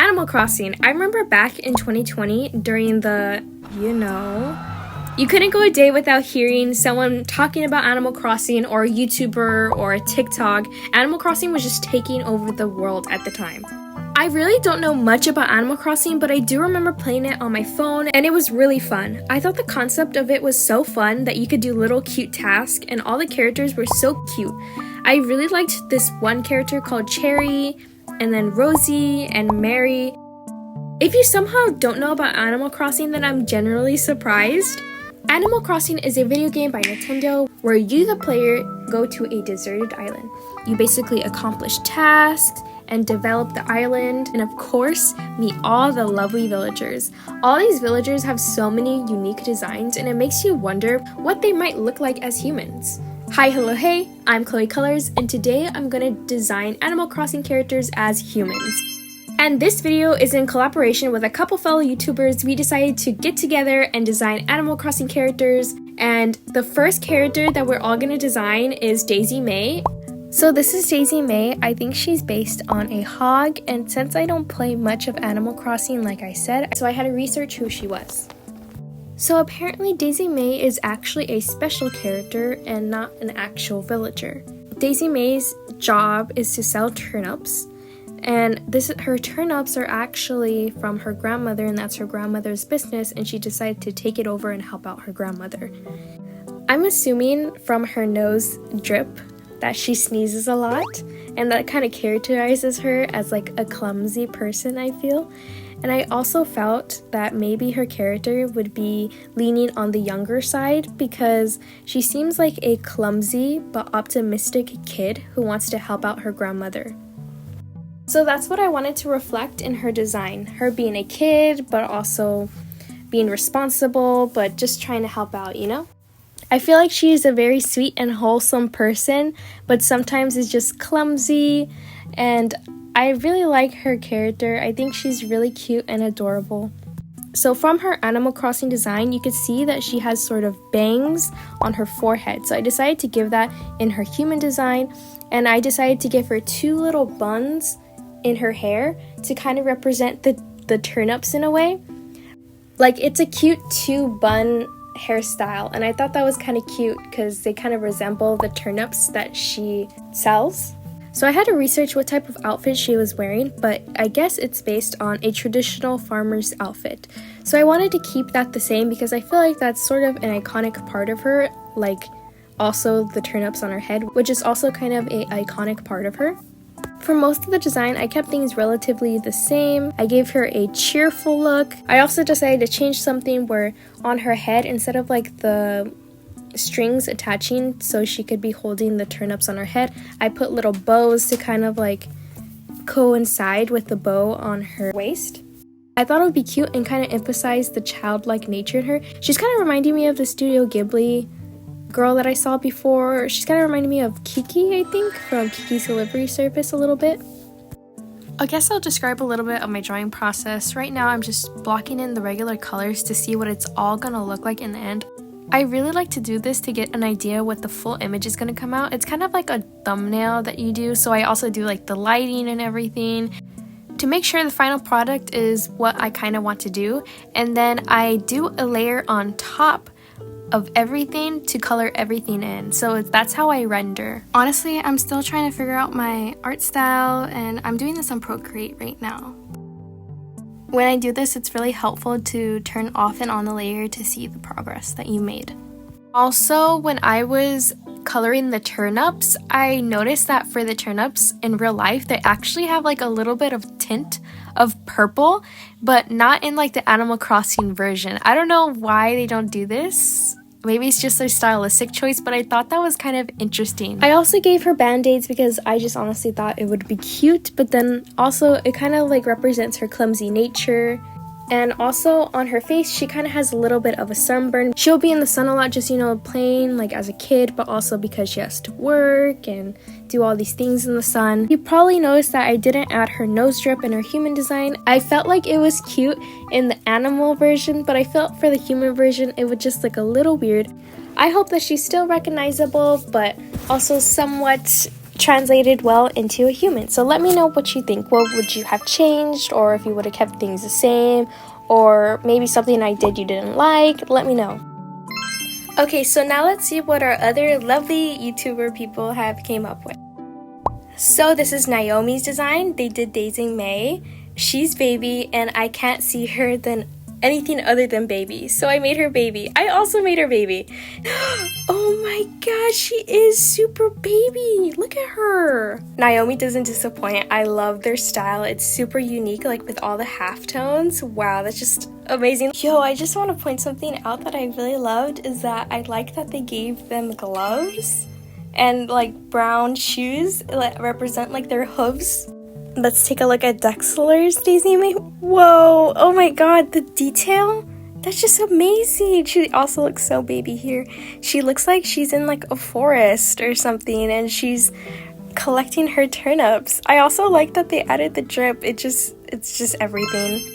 Animal Crossing. I remember back in 2020 during the, you couldn't go a day without hearing someone talking about Animal Crossing, or a YouTuber or a TikTok. Animal Crossing was just taking over the world at the time. I really don't know much about Animal Crossing, but I do remember playing it on my phone, and it was really fun. I thought the concept of it was so fun that you could do little cute tasks, and all the characters were so cute. I really liked this one character called Cherry, and then Rosie and Mary. If you somehow don't know about Animal Crossing, then I'm generally surprised. Animal Crossing is a video game by Nintendo where you, the player, go to a deserted island. You basically accomplish tasks and develop the island, and of course, meet all the lovely villagers. All these villagers have so many unique designs, and it makes you wonder what they might look like as humans. Hi, hello, hey, I'm Chloe Colors, and today I'm gonna design Animal Crossing characters as humans. And this video is in collaboration with a couple fellow YouTubers. We decided to get together and design Animal Crossing characters, and the first character that we're all gonna design is Daisy Mae. So this is Daisy Mae. I think she's based on a hog, and since I don't play much of Animal Crossing like I said, so I had to research who she was. So apparently Daisy Mae is actually a special character and not an actual villager. Daisy Mae's job is to sell turnips, and her turnips are actually from her grandmother, and that's her grandmother's business, and she decided to take it over and help out her grandmother. I'm assuming from her nose drip that she sneezes a lot, and that kind of characterizes her as like a clumsy person, I feel. And I also felt that maybe her character would be leaning on the younger side because she seems like a clumsy but optimistic kid who wants to help out her grandmother. So that's what I wanted to reflect in her design. Her being a kid, but also being responsible, but just trying to help out, I feel like she is a very sweet and wholesome person, but sometimes is just clumsy, and I really like her character. I think she's really cute and adorable. So from her Animal Crossing design, you could see that she has sort of bangs on her forehead. So I decided to give that in her human design, and I decided to give her two little buns in her hair to kind of represent the turnips in a way. Like, it's a cute two-bun hairstyle, and I thought that was kind of cute because they kind of resemble the turnips that she sells. So I had to research what type of outfit she was wearing, but I guess it's based on a traditional farmer's outfit. So I wanted to keep that the same because I feel like that's sort of an iconic part of her, like also the turnips on her head, which is also kind of an iconic part of her. For most of the design, I kept things relatively the same. I gave her a cheerful look. I also decided to change something where on her head, instead of like the strings attaching so she could be holding the turnips on her head, I put little bows to kind of like coincide with the bow on her waist. I thought it would be cute and kind of emphasize the childlike nature in her. She's kind of reminding me of the Studio Ghibli girl that I saw before. She's kind of reminding me of Kiki, I think, from Kiki's Delivery Service a little bit. I guess I'll describe a little bit of my drawing process. Right now I'm just blocking in the regular colors to see what it's all gonna look like in the end. I really like to do this to get an idea what the full image is going to come out. It's kind of like a thumbnail that you do, so I also do like the lighting and everything to make sure the final product is what I kind of want to do. And then I do a layer on top of everything to color everything in. So that's how I render. Honestly, I'm still trying to figure out my art style, and I'm doing this on Procreate right now. When I do this, it's really helpful to turn off and on the layer to see the progress that you made. Also, when I was coloring the turnips, I noticed that for the turnips in real life, they actually have like a little bit of tint of purple, but not in like the Animal Crossing version. I don't know why they don't do this. Maybe it's just a stylistic choice, but I thought that was kind of interesting. I also gave her band-aids because I just honestly thought it would be cute, but then also it kind of like represents her clumsy nature. And also on her face, she kind of has a little bit of a sunburn. She'll be in the sun a lot, just, playing like as a kid, but also because she has to work and do all these things in the sun. You probably noticed that I didn't add her nose drip in her human design. I felt like it was cute in the animal version, but I felt for the human version, it would just look a little weird. I hope that she's still recognizable, but also somewhat translated well into a human. So let me know what you think. What would you have changed, or if you would have kept things the same, or maybe something I did you didn't like. Let me know. Okay, so now let's see what our other lovely YouTuber people have came up with. So this is Naomi's design. They did Daisy Mae. She's baby, and I can't see her than anything other than baby, so I made her baby. I also made her baby. Oh my gosh, she is super baby. Look at her. Naomi doesn't disappoint. I love their style. It's super unique, like with all the halftones. Wow, that's just amazing. Yo, I just want to point something out that I really loved is that I like that they gave them gloves and like brown shoes that represent like their hooves. Let's take a look at Dexler's Daisy Mae. Whoa, oh my god, the detail? That's just amazing. She also looks so baby here. She looks like she's in like a forest or something and she's collecting her turnips. I also like that they added the drip. It's just everything.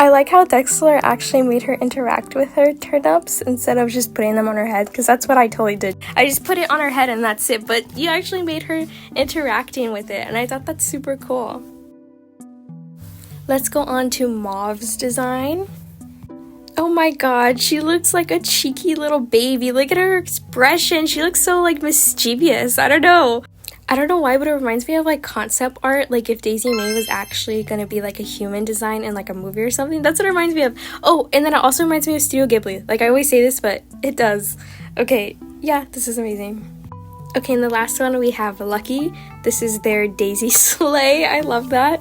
I like how Dexler actually made her interact with her turnips instead of just putting them on her head, because that's what I totally did. I just put it on her head and that's it, but you actually made her interacting with it, and I thought that's super cool. Let's go on to Mauve's design. Oh my god, she looks like a cheeky little baby. Look at her expression. She looks so like mischievous. I don't know why, but it reminds me of like concept art, like if Daisy Mae was actually gonna be like a human design in like a movie or something. That's what it reminds me of. Oh, and then it also reminds me of Studio Ghibli. Like I always say this, but it does. Okay, yeah, this is amazing. Okay, and the last one we have Lucky. This is their Daisy Slay. I love that.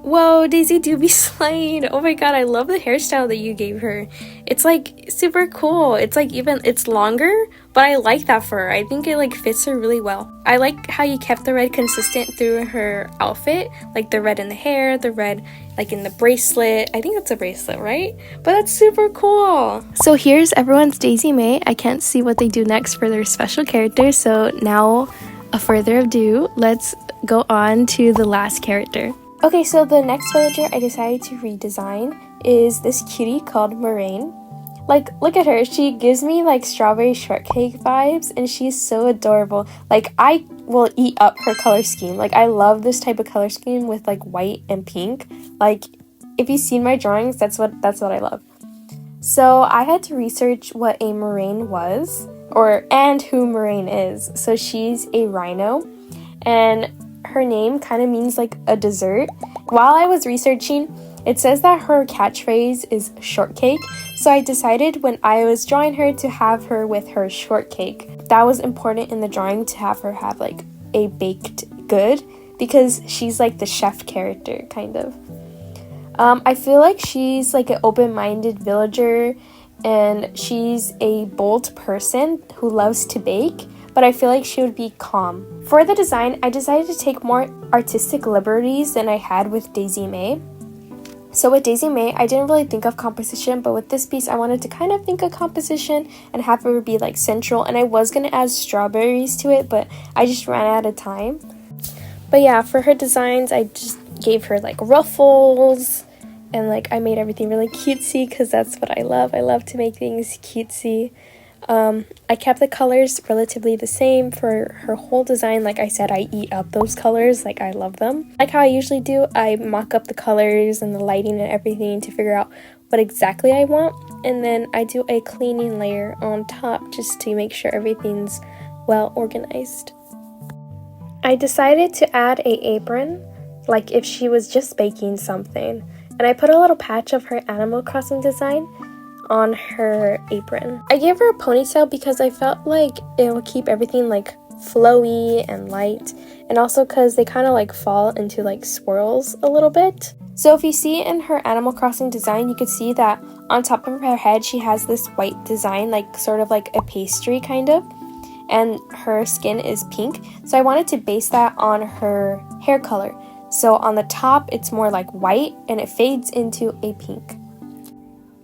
Whoa, Daisy do be slaying. Oh my god, I love the hairstyle that you gave her. It's like super cool. It's like it's longer, but I like that for her. I think it like fits her really well. I like how you kept the red consistent through her outfit, like the red in the hair, the red like in the bracelet. I think that's a bracelet, right? But that's super cool. So here's everyone's Daisy Mae. I can't see what they do next for their special character, so now, further ado, let's go on to the last character. Okay, so the next villager I decided to redesign is this cutie called Merengue. Like, look at her. She gives me like strawberry shortcake vibes, and she's so adorable. Like, I will eat up her color scheme. Like, I love this type of color scheme with like white and pink. Like, if you've seen my drawings, that's what I love. So I had to research what a Merengue was, and who Merengue is. So she's a rhino, and her name kind of means like a dessert. While I was researching, it says that her catchphrase is shortcake, so I decided when I was drawing her to have her with her shortcake. That was important in the drawing, to have her have like a baked good, because she's like the chef character kind of. I feel like she's like an open-minded villager, and she's a bold person who loves to bake, but I feel like she would be calm. For the design, I decided to take more artistic liberties than I had with Daisy Mae. So with Daisy Mae, I didn't really think of composition, but with this piece, I wanted to kind of think of composition and have her be like central, and I was going to add strawberries to it, but I just ran out of time. But yeah, for her designs, I just gave her like ruffles, and like I made everything really cutesy because that's what I love. I love to make things cutesy. I kept the colors relatively the same for her whole design. Like I said, I eat up those colors. Like, I love them. Like how I usually do, I mock up the colors and the lighting and everything to figure out what exactly I want. And then I do a cleaning layer on top just to make sure everything's well organized. I decided to add an apron, like if she was just baking something. And I put a little patch of her Animal Crossing design on her apron. I gave her a ponytail because I felt like it will keep everything like flowy and light, and also because they kind of like fall into like swirls a little bit. So if you see in her Animal Crossing design, you could see that on top of her head she has this white design, like sort of like a pastry kind of, and her skin is pink. So I wanted to base that on her hair color. So on the top it's more like white and it fades into a pink.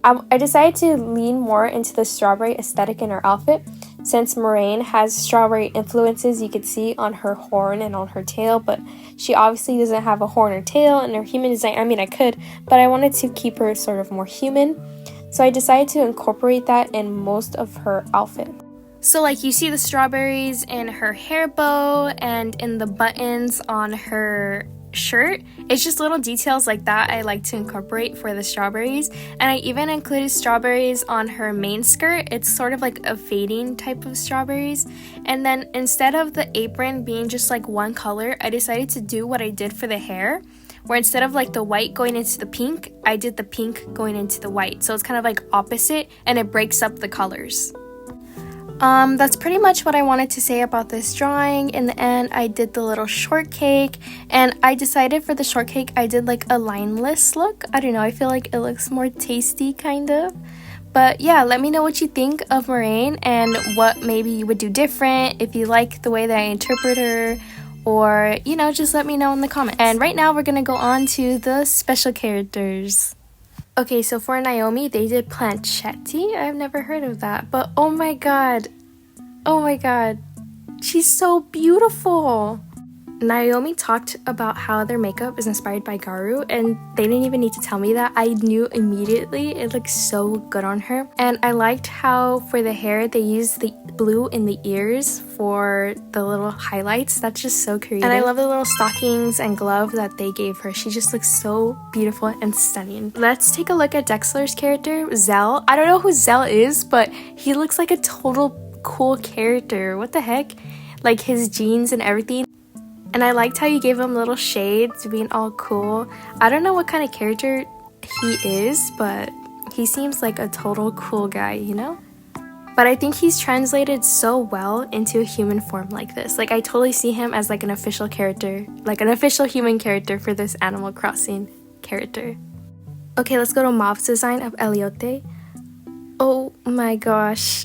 I decided to lean more into the strawberry aesthetic in her outfit, since Merengue has strawberry influences you could see on her horn and on her tail, but she obviously doesn't have a horn or tail in her human design. I mean, I could, but I wanted to keep her sort of more human, so I decided to incorporate that in most of her outfit. So like you see the strawberries in her hair bow and in the buttons on her shirt. It's just little details like that I like to incorporate for the strawberries. And I even included strawberries on her main skirt. It's sort of like a fading type of strawberries. And then instead of the apron being just like one color, I decided to do what I did for the hair, where instead of like the white going into the pink, I did the pink going into the white. So it's kind of like opposite and it breaks up the colors. That's pretty much what I wanted to say about this drawing. In the end, I did the little shortcake, and I decided for the shortcake I did like a lineless look. I don't know, I feel like it looks more tasty kind of. But yeah, let me know what you think of Merengue and what maybe you would do different, if you like the way that I interpret her, or you know, just let me know in the comments. And right now we're gonna go on to the special characters. Okay, so for Naomi, they did planchetti. I've never heard of that, but oh my god, she's so beautiful. Naomi talked about how their makeup is inspired by Garu, and they didn't even need to tell me that. I knew immediately. It looks so good on her. And I liked how for the hair they used the blue in the ears for the little highlights. That's just so creative. And I love the little stockings and glove that they gave her. She just looks so beautiful and stunning. Let's take a look at Dexler's character, Zell. I don't know who Zell is, but he looks like a total cool character. What the heck? Like his jeans and everything. And I liked how you gave him little shades, being all cool. I don't know what kind of character he is, but he seems like a total cool guy, you know? But I think he's translated so well into a human form like this. Like I totally see him as like an official character, like an official human character for this Animal Crossing character. Okay, let's go to Mauve's design of Eliote. Oh my gosh.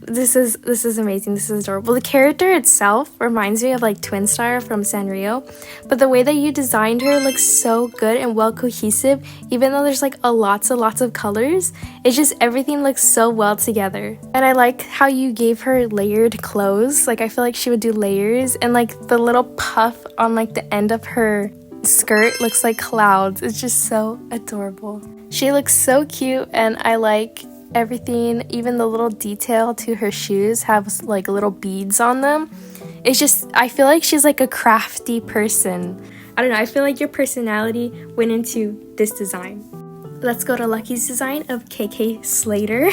This is amazing. This is adorable. The character itself reminds me of like Twin Star from Sanrio, but the way that you designed her looks so good and well cohesive. Even though there's like lots of colors, it's just everything looks so well together. And I like how you gave her layered clothes. Like I feel like she would do layers, and like the little puff on like the end of her skirt looks like clouds. It's just so adorable. She looks so cute, and I like everything. Even the little detail to her shoes have like little beads on them. It's just, I feel like she's like a crafty person. I don't know, I feel like your personality went into this design. Let's go to Lucky's design of KK Slater.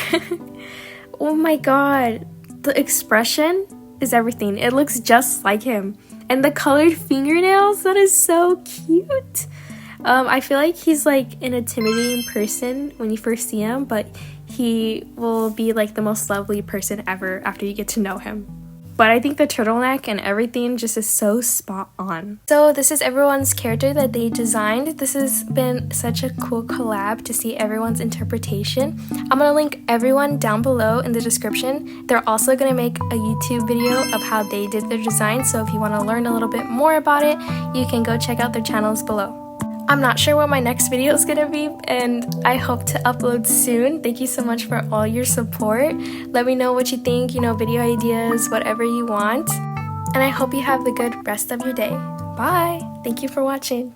Oh my god, the expression is everything. It looks just like him. And the colored fingernails, that is so cute. I feel like he's like an intimidating person when you first see him, but he will be like the most lovely person ever after you get to know him. But I think the turtleneck and everything just is so spot on. So this is everyone's character that they designed. This has been such a cool collab to see everyone's interpretation. I'm gonna link everyone down below in the description. They're also gonna make a YouTube video of how they did their design, so if you want to learn a little bit more about it, you can go check out their channels below. I'm not sure what my next video is gonna be, and I hope to upload soon. Thank you so much for all your support. Let me know what you think, you know, video ideas, whatever you want. And I hope you have a good rest of your day. Bye! Thank you for watching.